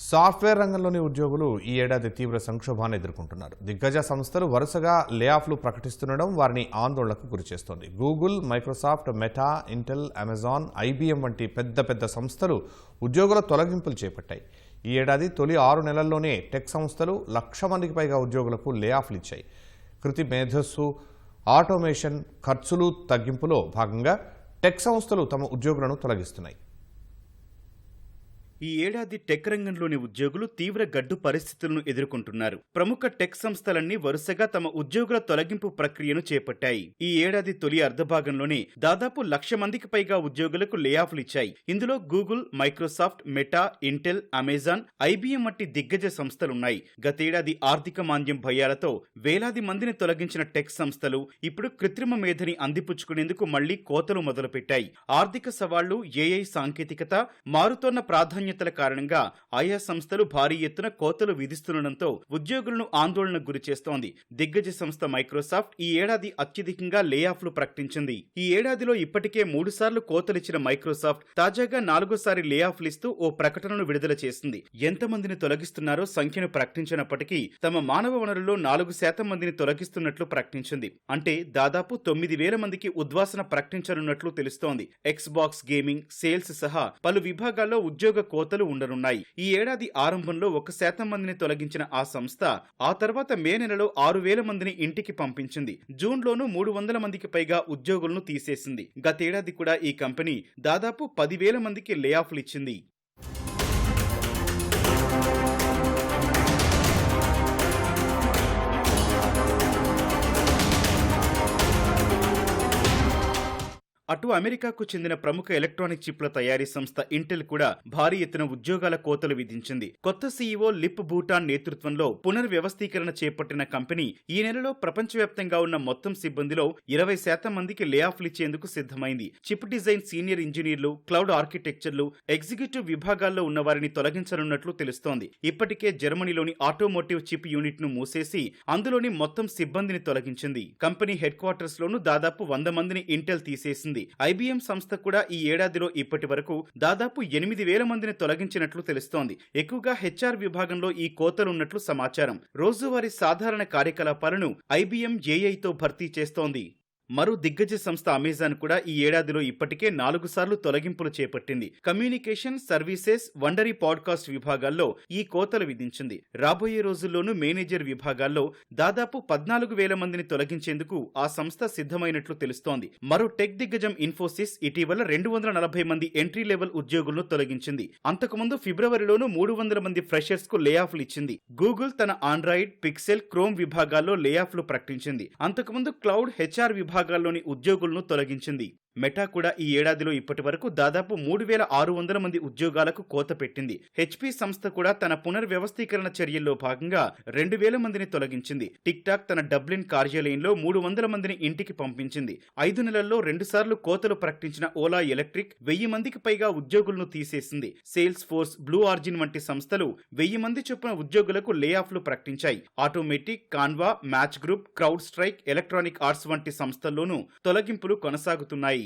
Software రంగంలోని ఉద్యోగులు ఈ ఏడాది తీవ్ర సంక్షోభాన్ని ఎదుర్కొంటున్నారు. దిగ్గజ సంస్థలు వరుసగా లేఆఫ్లు ప్రకటిస్తుండడం వారిని ఆందోళనకు గురిచేస్తోంది. Google, Microsoft, Meta, Intel, Amazon, IBM వంటి పెద్ద సంస్థలు ఉద్యోగుల తొలగింపులు చేపట్టాయి. ఈ ఏడాది తొలి 6 నెలల్లోనే టెక్ సంస్థలు 1,00,000 మందికి పైగా ఉద్యోగులకు లేఆఫ్లు ఇచ్చాయి. కృత్రిమ మేధస్సు, ఆటోమేషన్ ఖర్చులు తగ్గింపులో భాగంగా టెక్ సంస్థలు తమ ఉద్యోగులను తొలగిస్తున్నాయి. ఈ ఏడాది టెక్ రంగంలోని ఉద్యోగులు తీవ్ర గడ్డు పరిస్థితులను ఎదుర్కొంటున్నారు. ప్రముఖ టెక్ సంస్థలన్నీ వరుసగా తమ ఉద్యోగుల తొలగింపు ప్రక్రియను చేపట్టాయి. ఈ ఏడాది తొలి అర్ధభాగంలోనే దాదాపు 1,00,000 మందికి పైగా ఉద్యోగులకు లేఆఫ్లు ఇచ్చాయి. ఇందులో Google, Microsoft, Meta, Intel, Amazon, IBM వంటి దిగ్గజ సంస్థలున్నాయి. గతేడాది ఆర్థిక మాంద్యం భయాలతో వేలాది మందిని తొలగించిన టెక్ సంస్థలు ఇప్పుడు కృత్రిమ మేధని అందిపుచ్చుకునేందుకు మళ్లీ కోతలు మొదలుపెట్టాయి. ఆర్థిక సవాళ్లు, ఏఐ సాంకేతికత, మారుతోన్న ప్రాధాన్యతల కారణంగా ఆయా సంస్థలు భారీ ఎత్తున కోతలు విధిస్తుండటంతో ఉద్యోగులను ఆందోళనకు గురి చేస్తోంది. దిగ్గజ సంస్థ మైక్రోసాఫ్ట్ ఈ ఏడాది అత్యధికంగా లేఆఫ్లు ప్రకటించింది. ఈ ఏడాదిలో ఇప్పటికే 3 సార్లు కోతలిచ్చిన మైక్రోసాఫ్ట్ తాజాగా 4వ లేఆఫ్లు ఇస్తూ ఓ ప్రకటనను విడుదల చేసింది. ఎంతమందిని తొలగిస్తున్నారో సంఖ్యను ప్రకటించినప్పటికీ తమ మానవ వనరుల్లో 4% మందిని తొలగిస్తున్నట్లు ప్రకటించింది. అంటే దాదాపు 9,000 మందికి ఉద్వాసన ప్రకటించనున్నట్లు తెలుస్తోంది. ఎక్స్బాక్స్ గేమింగ్, సేల్స్ సహా పలు విభాగాల్లో ఉద్యోగ కోతలు ఉండనున్నాయి. ఈ ఏడాది ఆరంభంలో 1% మందిని తొలగించిన ఆ సంస్థ ఆ తర్వాత మే నెలలో 6,000 మందిని ఇంటికి పంపించింది. జూన్లోనూ 300 మందికి పైగా ఉద్యోగులను తీసేసింది. గతేడాది కూడా ఈ కంపెనీ దాదాపు 10,000 మందికి లేఆఫ్లు ఇచ్చింది. అటు అమెరికాకు చెందిన ప్రముఖ ఎలక్ట్రానిక్ చిప్ల తయారీ సంస్థ ఇంటెల్ కూడా భారీ ఎత్తున ఉద్యోగాల కోతలు విధించింది. కొత్త సీఈఓ లిప్ బూటాన్ నేతృత్వంలో పునర్వ్యవస్థీకరణ చేపట్టిన కంపెనీ ఈ నెలలో ప్రపంచవ్యాప్తంగా ఉన్న మొత్తం సిబ్బందిలో 20% మందికి లేఆఫ్లు ఇచ్చేందుకు సిద్ధమైంది. చిప్ డిజైన్ సీనియర్ ఇంజనీర్లు, క్లౌడ్ ఆర్కిటెక్చర్లు, ఎగ్జిక్యూటివ్ విభాగాల్లో ఉన్న వారిని తొలగించనున్నట్లు తెలుస్తోంది. ఇప్పటికే జర్మనీలోని ఆటోమోటివ్ చిప్ యూనిట్ ను మూసేసి అందులోని మొత్తం సిబ్బందిని తొలగించింది. కంపెనీ హెడ్ క్వార్టర్స్ లోనూ దాదాపు 100 మందిని ఇంటెల్ తీసేసింది. ఐబీఎం సంస్థ కూడా ఈ ఏడాదిలో ఇప్పటి వరకు దాదాపు 8,000 మందిని తొలగించినట్లు తెలుస్తోంది. ఎక్కువగా హెచ్ఆర్ విభాగంలో ఈ కోతలున్నట్లు సమాచారం. రోజువారీ సాధారణ కార్యకలాపాలను ఐబీఎం ఏఐతో భర్తీ చేస్తోంది. మరో దిగ్గజ సంస్థ అమెజాన్ కూడా ఈ ఏడాదిలో ఇప్పటికే 4 సార్లు తొలగింపులు చేపట్టింది. కమ్యూనికేషన్, సర్వీసెస్, వండరీ పాడ్కాస్ట్ విభాగాల్లో ఈ కోతలు విధించింది. రాబోయే రోజుల్లోనూ మేనేజర్ విభాగాల్లో దాదాపు 14,000 మందిని తొలగించేందుకు ఆ సంస్థ సిద్ధమైనట్లు తెలుస్తోంది. మరో టెక్ దిగ్గజం ఇన్ఫోసిస్ ఇటీవల 240 మంది ఎంట్రీ లెవెల్ ఉద్యోగులను తొలగించింది. అంతకుముందు ఫిబ్రవరిలోనూ 300 మంది ఫ్రెషర్స్ కు లేఆఫ్లు ఇచ్చింది. గూగుల్ తన ఆండ్రాయిడ్, పిక్సెల్, క్రోమ్ విభాగాల్లో లేఆఫ్లు ప్రకటించింది. అంతకుముందు క్లౌడ్, హెచ్ఆర్ విభాగాల్లోని ఉద్యోగులను తొలగించింది. మెటా కూడా ఈ ఏడాదిలో ఇప్పటి వరకు దాదాపు 3,600 మంది ఉద్యోగాలకు కోత పెట్టింది. హెచ్పీ సంస్థ కూడా తన పునర్వ్యవస్థీకరణ చర్యల్లో భాగంగా 2,000 మందిని తొలగించింది. టిక్ టాక్ తన డబ్లిన్ కార్యాలయంలో 300 మందిని ఇంటికి పంపించింది. 5 నెలల్లో 2 సార్లు కోతలు ప్రకటించిన ఓలా ఎలక్ట్రిక్ 1,000 మందికి పైగా ఉద్యోగులను తీసేసింది. సేల్స్ ఫోర్స్, బ్లూ ఆర్జిన్ వంటి సంస్థలు 1,000 మంది చొప్పున ఉద్యోగులకు లేఆఫ్లు ప్రకటించాయి. Automatic, Canva, match group, crowd strike, electronic arts వంటి సంస్థల్లోనూ తొలగింపులు కొనసాగుతున్నాయి.